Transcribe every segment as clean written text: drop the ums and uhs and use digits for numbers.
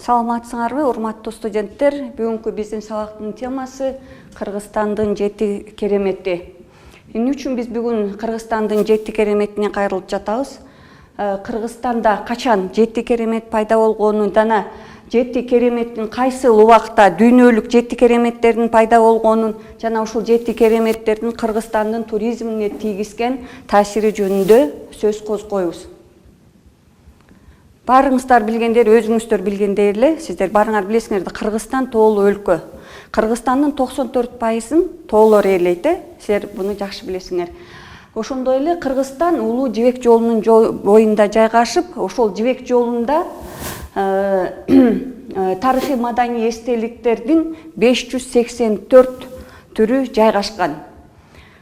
Саламатсыңарбы, урматтуу студенттер. Бүгүнкү биздин сабактын темасы Кыргызстандын 7 керемети. Эмне үчүн биз бүгүн Кыргызстандын 7 кереметине кайрылып жатабыз? Кыргызстанда качан 7 керемет пайда болгонун жана 7 кереметтин кайсы убакта дүйнөлүк 7 кереметтердин пайда болгонун жана ушул 7 кереметтердин Кыргызстандын туризмине тийгизген таасири жөнүндө сөз козгойбуз. Барыңыздар билгендер, өзүңүздөр билгендей эле, сиздер барыңар билесиңер да Кыргызстан тоолуу өлкө. Кыргызстандын 94%-ын тоолор ээлейт, силер буну жакшы билесиңер. Ошондой эле Кыргызстан улуу жибек жолунун боюнда жайгашып, ошол жибек жолунда тарыхый маданий эстеликтердин 584 түрү жайгашкан.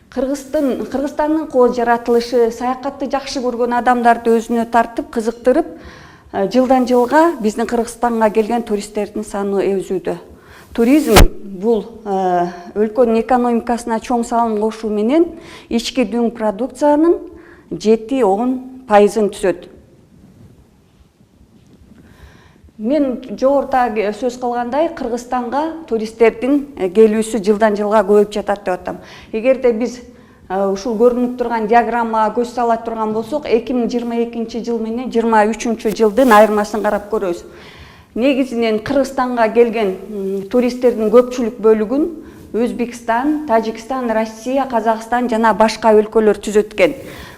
Кыргызстандын кол жаратылышы саякатты жакшы көргөн адамдарды өзүнө тартып, кызыктырып, жылдан жылга биздин Кыргызстанга келген туристтердин саны өсүүдө. Туризм бул өлкөнүн экономикасына чоң салым кошуу менен ички дүң продукциянын 7-10% түзөт. Мен жогоруда сөз кылгандай, Кыргызстанга туристтердин келүүсү жылдан жылга көбөйүп жатат деп атам. Эгерде биз ушул көрүнүп турган диаграммага көз сала турган болсок, 2022 жыл менен 2023 жылдын айырмасын карап көрөбүз. Негизинен Кыргызстанга келген туристтердин көпчүлүк бөлүгүн Өзбекстан, Тажикстан, Россия, Казакстан жана башка өлкөлөр түзөткөн.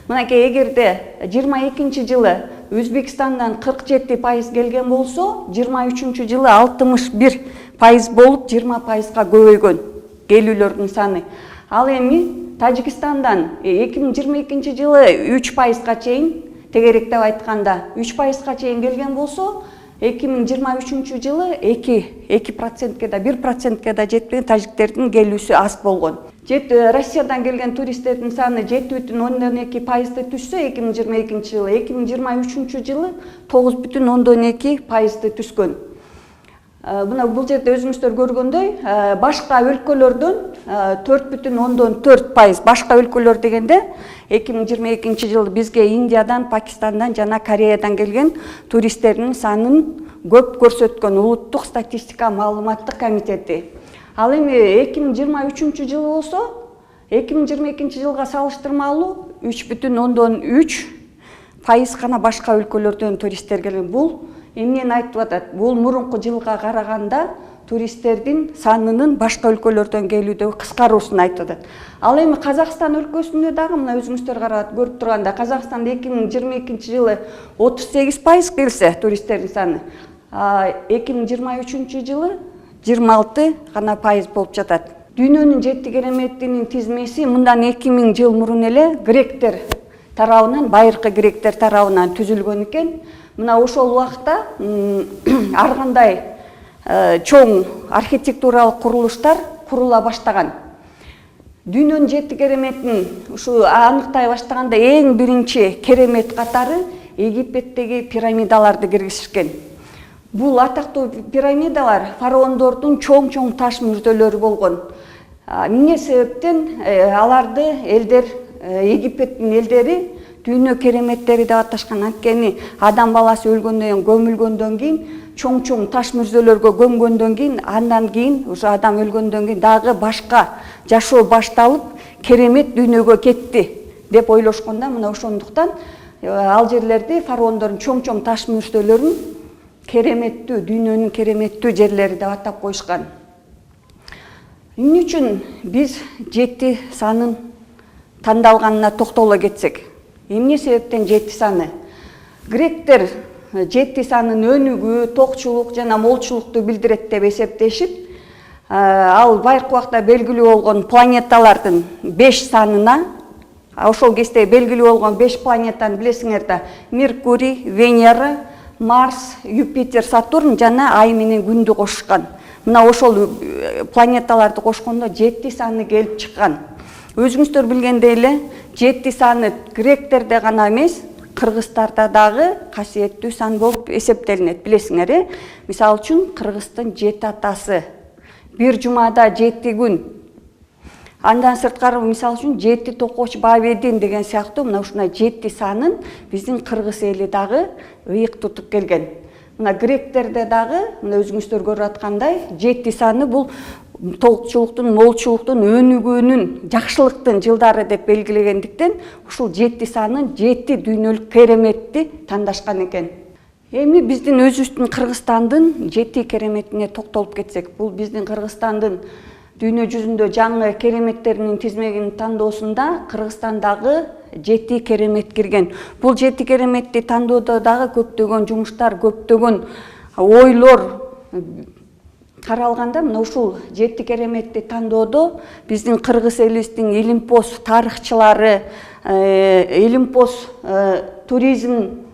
Мынакей, эгерде 22 жылы Өзбекстандан 47% келген болсо, 23 жылы 61% болуп 20%га көбөйгөн келүүлөрдүн саны. Ал эми Тажикстандан 2022 жылы 3%га чейин, тегеректеп айтканда 3%га чейин келген болсо, 2023 жылы 2%ге да 1%ге да жетпеген тажиктердин келүүсү аз болгон. Россиядан келген туристтердин саны 7,2%-ды түшсө 2022 жылы, 2023 жылы 9,2%-ды түскөн. Бул жерде өзүңүздөр көргөндөй, башка өлкөлөрдөн 4,4%, башка өлкөлөр дегенде 2022 жылы бизге Индиядан, Пакистандан жана Кореядан келген туристтердин санын көп көрсөткөн Улуттук статистика маалыматтык комитети. Ал эми 2023 жылы болсо, 2022 жылга салыштырмалуу 3,3% гана башка өлкөлөрдөн туристтер келген. Бул эмнени айтып атат? Бул мурунку жылга караганда туристтердин санынын башка өлкөлөрдөн келүүдө кыскаруусун айтып атат. Ал эми Казакстан өлкөсүндө дагы мына өзүңүздөр карап көрүп турганда, Казакстанда 2022 жылы 38% келсе туристтердин саны, 2023 жылы 26 гана пайыз болуп жатат. Дүйнөнүн 7 кереметинин тизмеси мындан 2000 жыл мурун эле гректер тарабынан, байыркы гректер тарабынан түзүлгөн экен. Мына ошол убакта ар кандай чоң архитектуралык курулуштар курула баштаган. Дүйнөнүн 7 кереметин ушу аныктай баштаганда эң биринчи керемет катары Египеттеги пирамидаларды киргизишкен. Бул атактуу пирамидалар фараондордун чоң-чоң таш мүрдөлөрү болгон. Эмне себептен аларды элдер, Египеттин элдери дүйнө кереметтери деп аташкан. Анткени адам баласы өлгөндөн, көмүлгөндөн кийин чоң-чоң таш мүрдөлөргө көмгөндөн кийин, андан кийин ушу адам өлгөндөн кийин дагы башка жашоо башталып, керемет дүйнөгө кетти деп ойлошконда, мына ошондуктан ал жерлерди фараондордун чоң-чоң таш мүрдөлөрүн кереметтүү, дүйнөнүн кереметтүү жерлери деп атап коюшкан. Эмне үчүн биз 7 санын тандалганына токтоло кетсек? Эмне себептен 7 саны? Гректер 7 санын өнүгүү, токчулук жана молчулукту билдирет деп эсептешип, ал байыркы убакта белгилүү болгон планеталардын 5 санына, ошол кезде белгилүү болгон 5 планетаны билесиңер да: Меркурий, Венера, Марс, Юпитер, Сатурн жана Ай менен Күндү кошушкан. Мына ошол планеталарды кошкондо 7 саны келип чыккан. Өзүңүздөр билгендей эле, 7 саны гректерде гана эмес, кыргыздарда дагы касиеттүү сан болуп эсептелинет, билесиңер. Мисалы үчүн, Кыргыздын 7 атасы, бир жумада 7 күн. Андан сырткары, мисалы үчүн, 7 токоч Бабедин деген сыяктуу мына ушундай 7 санын биздин кыргыз эли дагы ыйык тутуп келген. мына гректерде дагы мына өзүңүздөр көрүп аткандай 7 саны бул толукчулуктун, молчулуктун, өнүгүүнүн, жакшылыктын жылдары деп белгилегендиктен ушул 7 санын 7 дүйнөлүк кереметти тандашкан экен. Эми биздин өзүбүздүн Кыргызстандын 7 кереметине токтолуп кетсек, бул биздин Кыргызстандын дүйнө жүзүндө жаңы кереметтеринин тизмегин тандоосунда Кыргызстандагы 7 керемет кирген. Бул 7 кереметти тандоодо дагы көптөгөн жумуштар, көптөгөн ойлор каралганда, мына ушул 7 кереметти тандоодо биздин кыргыз элибиздин илимпоз тарыхчылары, илимпоз туризм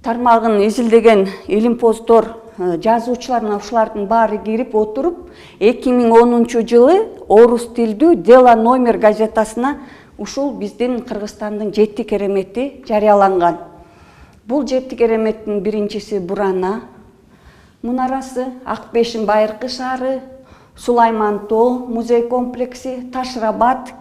тармагын изилдеген илимпоздор, жазуучулар, мына ушулардын баары кирип отуруп 2010-жылы орус тилдүү «Дело номер» газетасына ушул биздин Кыргызстандын 7 керемети жарыяланган. Бул 7 кереметтин биринчиси Бурана мунарасы, Акбешим байыркы шаары, Сулайман тоо музей комплекси, Ташрабат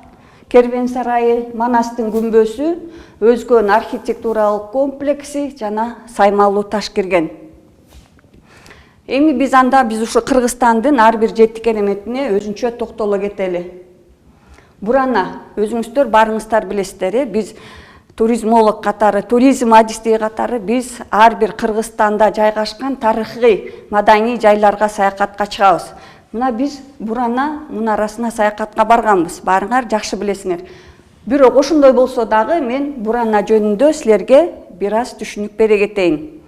кервен сарайы, Манастын күмбөсү, өзгөн архитектуралык комплекси жана Саймалуу таш кирген. Эми биз ушу Кыргызстандын ар бир 7 кереметине өзүнчө токтоло кетели. Бурана, өзүңүздөр барыңыздар билесиздер, биз туризмолог катары, туризм адистери катары биз ар бир Кыргызстанда жайгашкан тарыхый, маданий жайларга саякатка чыгабыз. Мына биз Бурана мунарасына саякатка барганбыз, барыңар жакшы билесиңер. Бирок ошондой болсо дагы мен Бурана жөнүндө силерге бир аз түшүнүк бере кетейин.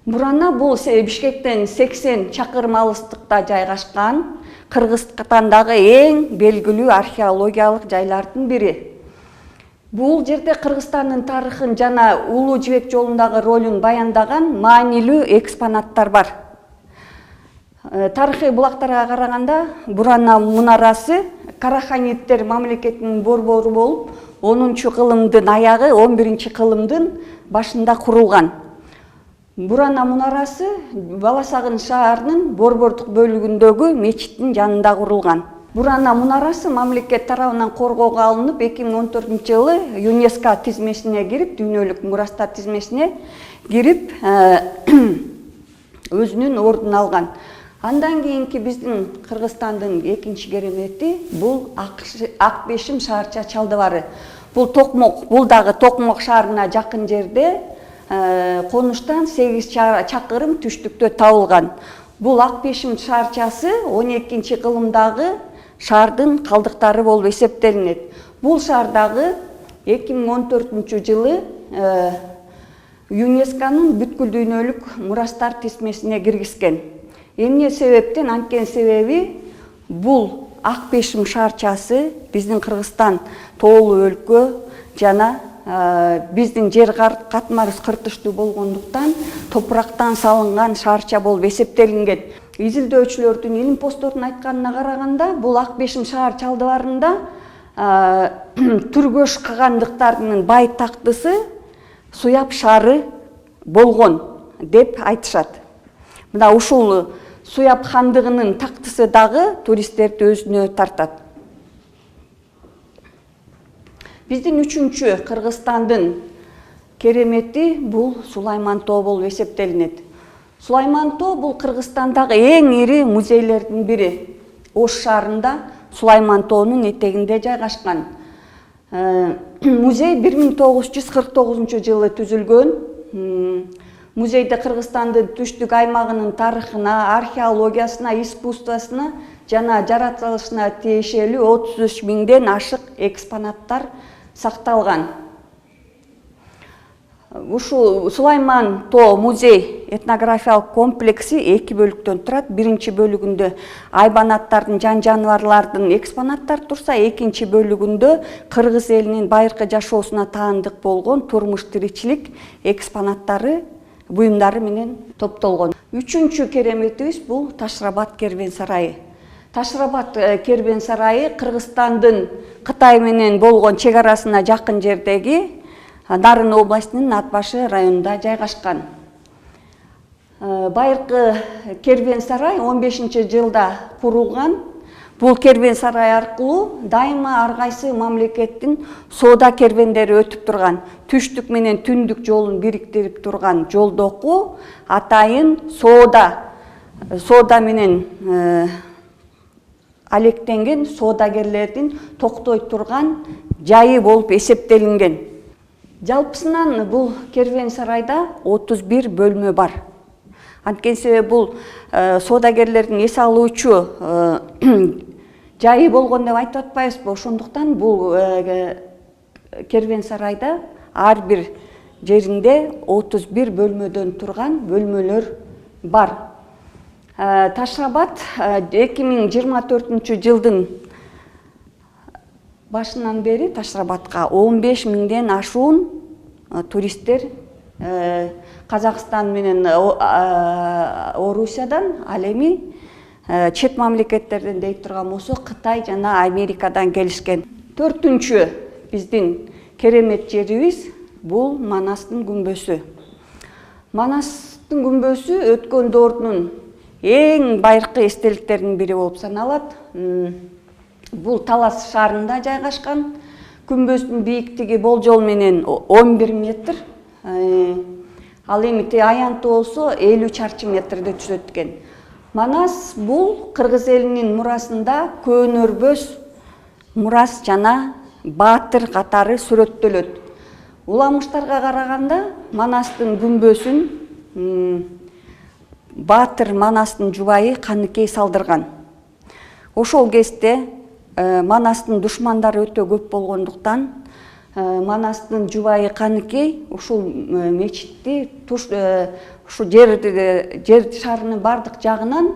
Бурана бул Бишкектен 80 чакырым алыстыкта жайгашкан Кыргызстандагы эң белгилүү археологиялык жайлардын бири. Бул жерде Кыргызстандын тарыхын жана Улуу Жибек жолундагы ролун баяндаган маанилүү экспонаттар бар. Тарыхый булактарга караганда Бурана мунарасы Караханиттер мамлекетинин борбору болуп, 10-кылымдын аягы 11-кылымдын башында курулган. Бурана мунарасы Баласагын шаарынын борбордук бөлүгүндөгү мечиттин жанында курулган. Бурана мунарасы мамлекет тарабынан коргоого алынып, 2014-жылы ЮНЕСКО тизмесине кирип, дүйнөлүк мурастар тизмесине кирип, өзүнүн ордун алган. Андан кийинки биздин Кыргызстандын экинчи керемети бул Акбешим шаарча чалдыбары. Бул Токмок, бул дагы Токмок шаарына жакын жерде, конуштан 8 чакырым түштүктө табылган. Бул Акбешим шаарчасы 12-кылымдагы шаардын калдыктары болуп эсептелинет. Бул шаар дагы 2014-жылы ЮНЕСКОнун бүткүл дүйнөлүк мурастар тизмесине киргизген. Эмне себептен? Анткени себеби бул Акбешим шаарчасы биздин Кыргызстан тоолуу өлкө жана биздин жер катмарыбыз кыртыштуу болгондуктан топурактан салынган шаарча болуп эсептелинген. Изилдөөчүлөрдүн, илимпоздордун айтканына караганда, бул Акбешим шаар чалдыбарында түргөш кагандыктардын бай тактысы Суяп шаары болгон деп айтышат. Мына ушул Суяп хандыгынын тактысы дагы туристтерди өзүнө тартат. Биздин 3-чү Кыргызстандын керемети бул Сулайман тоо болуп эсептелинет. Сулайман тоо бул Кыргызстандагы эң ири музейлердин бири. Ош шаарында Сулайман тоонун этегинде жайгашкан. Музей 1949-жылы түзүлгөн. Музейде Кыргызстандын түштүк аймагынын тарыхына, археологиясына, искусствосуна жана жаратылышына тиешелүү 33 миңден ашык экспонаттар сакталган. Ушул Сулайман тоо музей этнографиялык комплекси 2 бөлүктөн турат. Биринчи бөлүгүндө айбанаттардын, жан-жаныбарлардын экспонаттары турса, экинчи бөлүгүндө кыргыз элинин байыркы жашоосуна таандык болгон турмуш тиричилик экспонаттары, буюмдары менен топтолгон. 3-чү кереметибиз бул Ташрабат кервен сарайы. Ташрабат кервен сарайы Кыргызстандын Кытай менен болгон чек арасына жакын жердеги Нарын областынын Атбашы районунда жайгашкан. Байыркы кервен сарай 15-жылда курулган. Бул кервен сарай аркылуу дайыма ар кайсы мамлекеттин соода кервендери өтүп турган, түштүк менен түндүк жолун бириктирип турган жолдоку атайын соода менен алектенген соодагерлердин токтой турган жайы болуп эсептелинген. Жалпысынан бул кервен сарайда 31 бөлмө бар. Анткени себеби бул соодагерлердин эс алуучу жайы болгон деп айтып атпайбызбы? Ошондуктан бул кервен сарайда ар бир жеринде 31 бөлмөдөн турган бөлмөлөр бар. Таш Абад 2024 жылдын башынан бери Таш Абадка 15 миңден ашуун туристтер Казакстан менен Орусиядан, ал эми чет мамлекеттерден дейт турган болсо Кытай жана Америкадан келишкен. 4-түнчү биздин керемет жерибиз бул Манастын күмбөзү. Манастын күмбөзү өткөн доордун эң байыркы эстеликтердин бири болуп саналат. Бул Талас шаарында жайгашкан. Күмбөздүн бийиктиги болжол менен 11 метр. Ал эми аянты болсо 50 чарчы метрде түзөт экен. Манас бул кыргыз элинин мурасында көөнөрбөс мурас жана баатыр катары сүрөттөлөт. Уламыштарга караганда Манастын күмбөзүн Баатыр Манастын жубайы Каныкей салдырган. Ошол кезде Манастын душмандары өтө көп болгондуктан Манастын жубайы Каныкей ушул мечитти ушу жер шарынын бардык жагынан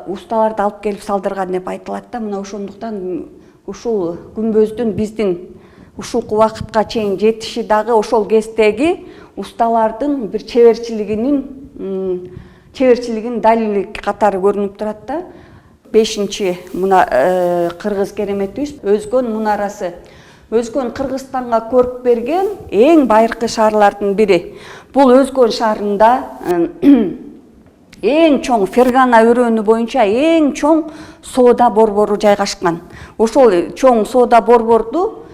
усталарды алып келип салдырган деп айтылат да. Мына ошондуктан ушул күмбөздүн биздин ушул убакытка чейин жетиши дагы ошол кездеги усталардын бир чеберчилигин далили катары көрүнүп турат да. 5-чи кыргыз кереметибиз Өзгөн мунарасы. Өзгөн Кыргызстанга көрүп берген эң байыркы шаарлардын бири. Бул Өзгөн шаарында эң чоң Фергана өрөөнү боюнча эң чоң соода борбору жайгашкан. Ошол чоң соода борборду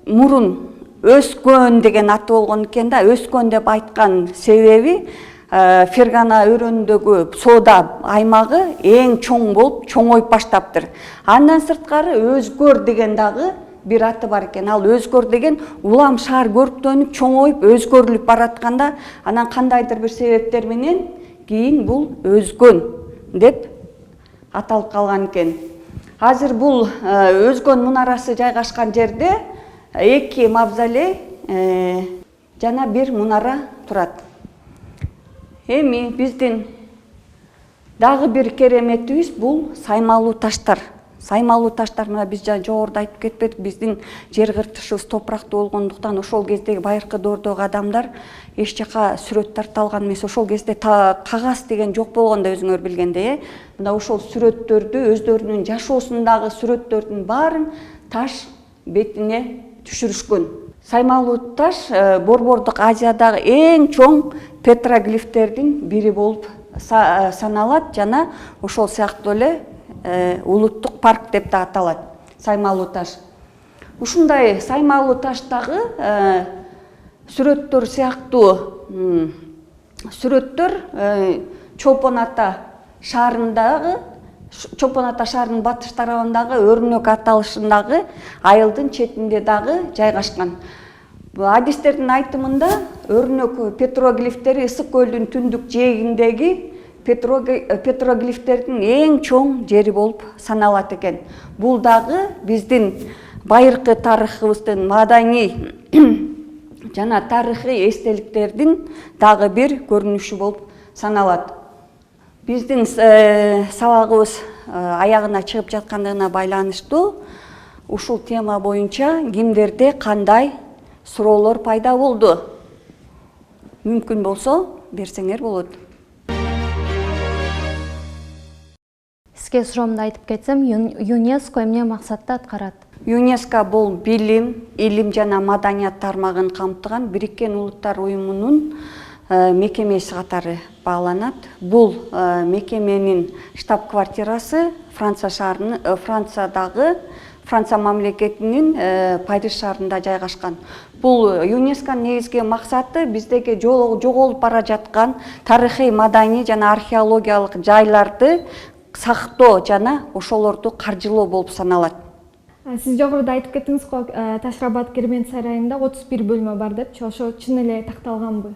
мурун Өскөн деген аты болгон экен да. Өскөн деп айткан себеби Фергана өрөөнүндөгү соода аймагы эң чоң болуп чоңоюп баштаптыр. Андан сырткары Өзгөр деген дагы бир аты бар экен. Ал Өзгөр деген улам шаар көрктөнүп чоңоюп өзгөрүлүп баратканда анан кандайдыр бир себептер менен кийин бул Өзгөн деп аталып калган экен. Азыр бул Өзгөн мунарасы жайгашкан жерде 2 мавзолей жана 1 мунара турат. Эми биздин дагы бир кереметибиз бул саймалуу таштар. Саймалуу таштар мына биз жогоруда айтып кетпедик, биздин жер кыртышыбыз топурактуу болгондуктан ошол кездеги байыркы доордогу адамдар эч жака сүрөт тарта алган эмес. Ошол кезде кагаз деген жок болгон да өзүңөр билгендей, мына ошол сүрөттөрдү өздөрүнүн жашоосундагы сүрөттөрдүн баарын таш бетине түшүрүшкөн. Саймалуу таш Борбордук Азиядагы эң чоң петроглифтердин бири болуп саналат жана ошол сыяктуу эле улуттук парк деп да аталат. Саймалуу таш. Ушундай саймалуу таштагы сүрөттөр сыяктуу сүрөттөр Чолпон Ата шаарынын батыш тарабындагы Өрнөк аталышындагы айылдын четинде дагы жайгашкан. Адистердин айтымында Өрнөк петроглифтери Ысык көлдүн түндүк жээгиндеги петроглифтердин эң чоң жери болуп саналат экен. Бул дагы биздин байыркы тарыхыбыздын маданий жана тарыхый эстеликтердин дагы бир көрүнүшү болуп саналат. Биздин сабагыбыз аягына чыгып жаткандыгына байланыштуу ушул тема боюнча кимдерде кандай суроолор пайда болду? Мүмкүн болсо берсеңер болот. Сизге суроомду айтып кетсем, ЮНЕСКО эмне максатта аткарат? ЮНЕСКО бул билим, илим жана маданият тармагын камтыган Бириккен Улуттар уюмунун мекемеси катары бааланат. Бул мекеменин штаб-квартирасы Франциядагы Франция мамлекетинин Париж шаарында жайгашкан. Бул ЮНЕСКОнун негизги максаты биздеги жоголуп бара жаткан тарыхый, маданий жана археологиялык жайларды сактоо жана ошолорду каржылоо болуп саналат. Сиз жогоруда айтып кеттиңиз го, Ташрабат Кермет сарайында 31 бөлмө бар депчи, ошо чын эле такталганбы?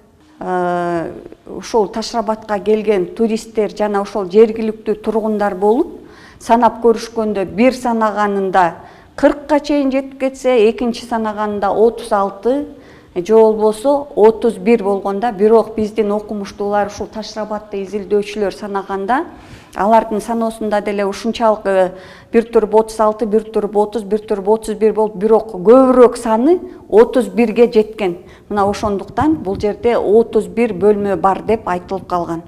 Ошол Ташрабатка келген туристтер жана ошол жергиликтүү тургундар болуп, санап көрүшкөндө бир санаганында 40-ка чейин жетип кетсе, экинчи санаганында 36, же болбосо 31 болгондо, бирок биздин окумуштуулар ушул Ташрабатты изилдөөчүлөр санаганда алардын саноосунда деле ушунчалык бир туруп 36, бир туруп 30, бир туруп 31 болуп, бирок көбүрөөк саны 31ге жеткен. Мына ошондуктан бул жерде 31 бөлмө бар деп айтылып калган.